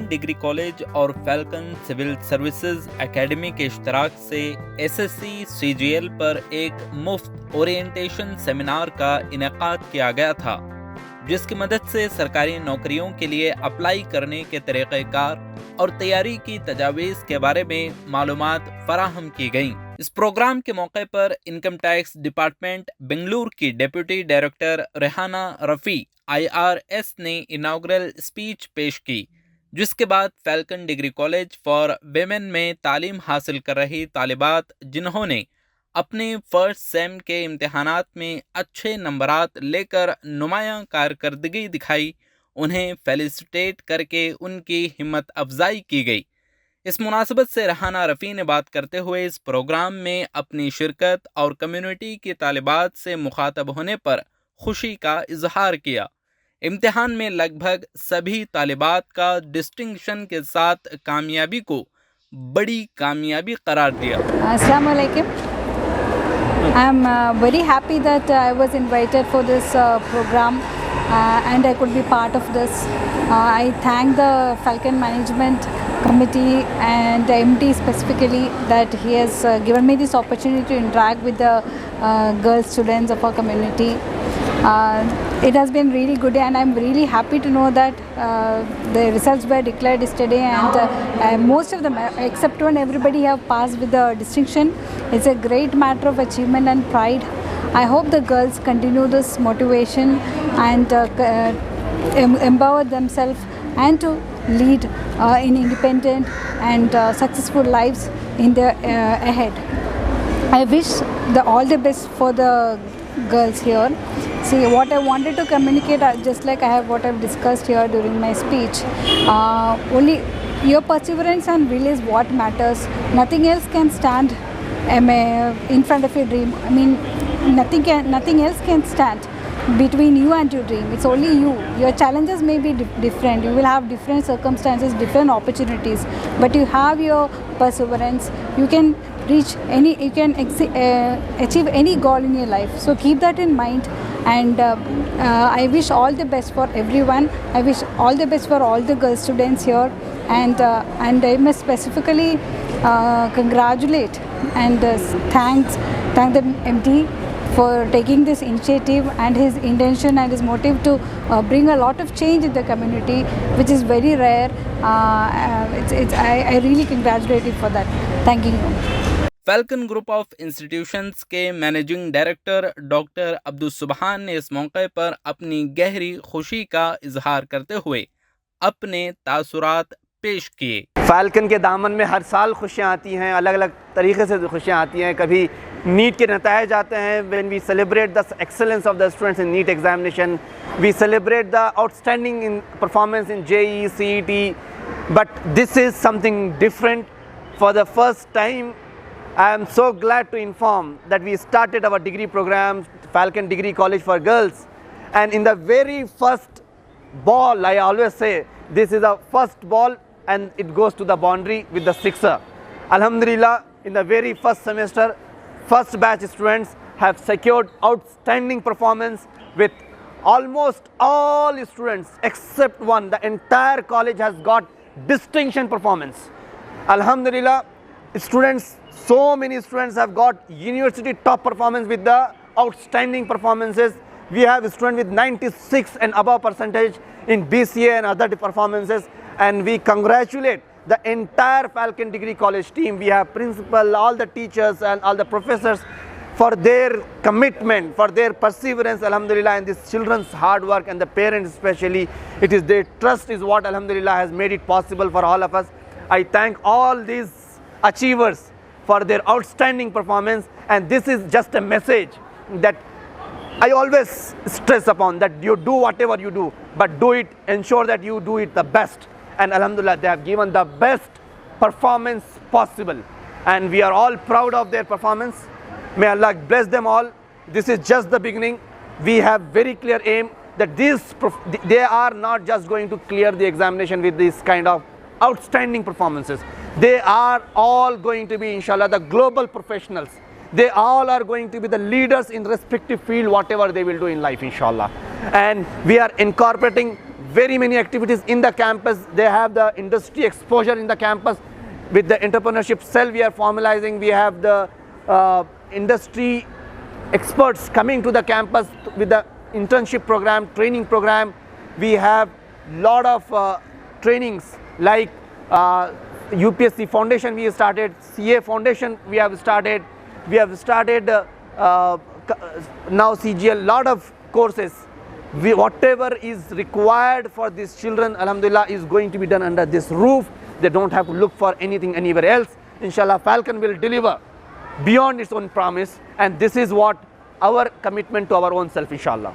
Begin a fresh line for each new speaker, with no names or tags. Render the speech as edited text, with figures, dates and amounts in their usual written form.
Degree college और falcon civil services academy के इश्तराक से एसएससी सीजीएल पर एक मुफ्त ओरिएंटेशन सेमिनार का इनेकाद किया गया था, जिसकी मदद से सरकारी नौकरियों के लिए अप्लाई करने के तरीक़ेकार और तैयारी की तजावीज़ के बारे में मालूमात फराहम की गईं। इस प्रोग्राम के मौके पर इनकम टैक्स डिपार्टमेंट बेंगलुरु की deputy director Rehana Rafi IRS ने इनाग्रल स्पीच पेश की, जिसके बाद falcon degree college for women में तालीम हासिल कर रही तालिबात जिन्होंने अपने फर्स्ट सेम के इम्तिहानात में अच्छे नंबरात लेकर नुमायां कारकर्दगी दिखाई, उन्हें फेलिसिटेट करके उनकी हिम्मत अफजाई की गई। इस मुनासबत से रेहाना रफ़ी ने बात करते हुए इस प्रोग्राम में अपनी शिरकत और कम्युनिटी की तालिबात से मुखातब होने पर खुशी का इजहार किया। इम्तिहान में लगभग सभी तालिबात का डिस्टिंक्शन के साथ कामयाबी को बड़ी कामयाबी करार दिया।
अस्सलाम वालेकुम। I am very happy that I was invited for this program and I could be part of this. I thank the Falcon Management Committee and MD specifically that he has given me this opportunity to interact with the girl students of our community. It has been really good and I am really happy to know that the results were declared yesterday and most of them, except one, everybody have passed with the distinction. It's a great matter of achievement and pride. I hope the girls continue this motivation and empower themselves and to lead in independent and successful lives in their ahead. I wish all the best for the girls here. See, what I wanted to communicate, just like what I've discussed here during my speech, only your perseverance and will is what matters. Nothing else can stand in front of your dream. I mean, nothing else can stand between you and your dream. It's only you. Your challenges may be different. You will have different circumstances, different opportunities, but you have your perseverance. You can reach you can achieve any goal in your life. So keep that in mind. And I wish all the best for everyone. I wish all the best for all the girl students here. And I must specifically congratulate and thank the MD for taking this initiative and his intention and his motive to bring a lot of change in the community, which is very rare. I really congratulate you for that. Thank you.
Falcon group of institutions के managing director doctor Abdul सुबहान ने इस मौके पर अपनी गहरी खुशी का इजहार करते हुए अपने तासुरात पेश किए।
फैल्कन के दामन में हर साल खुशियाँ आती हैं, अलग अलग तरीके से खुशियाँ आती हैं। कभी नीट के नतायज आते हैं, when we celebrate the excellence of the students in NEET examination, we celebrate the outstanding in performance in JEE CET, but this is something different for the first time. I am so glad to inform that we started our degree program, Falcon Degree College for Girls, and in the very first ball, I always say this is the first ball and it goes to the boundary with the sixer. Alhamdulillah, in the very first semester, first batch students have secured outstanding performance with almost all students except one. The entire college has got distinction performance. Alhamdulillah, so many students have got university top performance with the outstanding performances. We have a student with 96 and above percentage in BCA and other performances, and we congratulate the entire Falcon Degree College team. We have principal, all the teachers and all the professors for their commitment, for their perseverance, alhamdulillah, and these children's hard work and the parents especially. It is their trust is what alhamdulillah has made it possible for all of us. I thank all these achievers for their outstanding performance, and this is just a message that I always stress upon, that you do whatever you do, but do it, ensure that you do it the best. And alhamdulillah, they have given the best performance possible, and we are all proud of their performance. May Allah bless them all. This is just the beginning. We have very clear aim that they are not just going to clear the examination with this kind of outstanding performances. They are all going to be, inshallah, the global professionals. They all are going to be the leaders in respective field, whatever they will do in life, inshallah. And we are incorporating very many activities in the campus. They have the industry exposure in the campus. With the entrepreneurship cell we are formalizing, we have the industry experts coming to the campus with the internship program, training program. We have lot of trainings like UPSC Foundation we have started, CA Foundation we have started, now CGL, lot of courses. Whatever is required for these children, alhamdulillah, is going to be done under this roof. They don't have to look for anything anywhere else. Inshallah, Falcon will deliver beyond its own promise, and this is what our commitment to our own self, inshallah.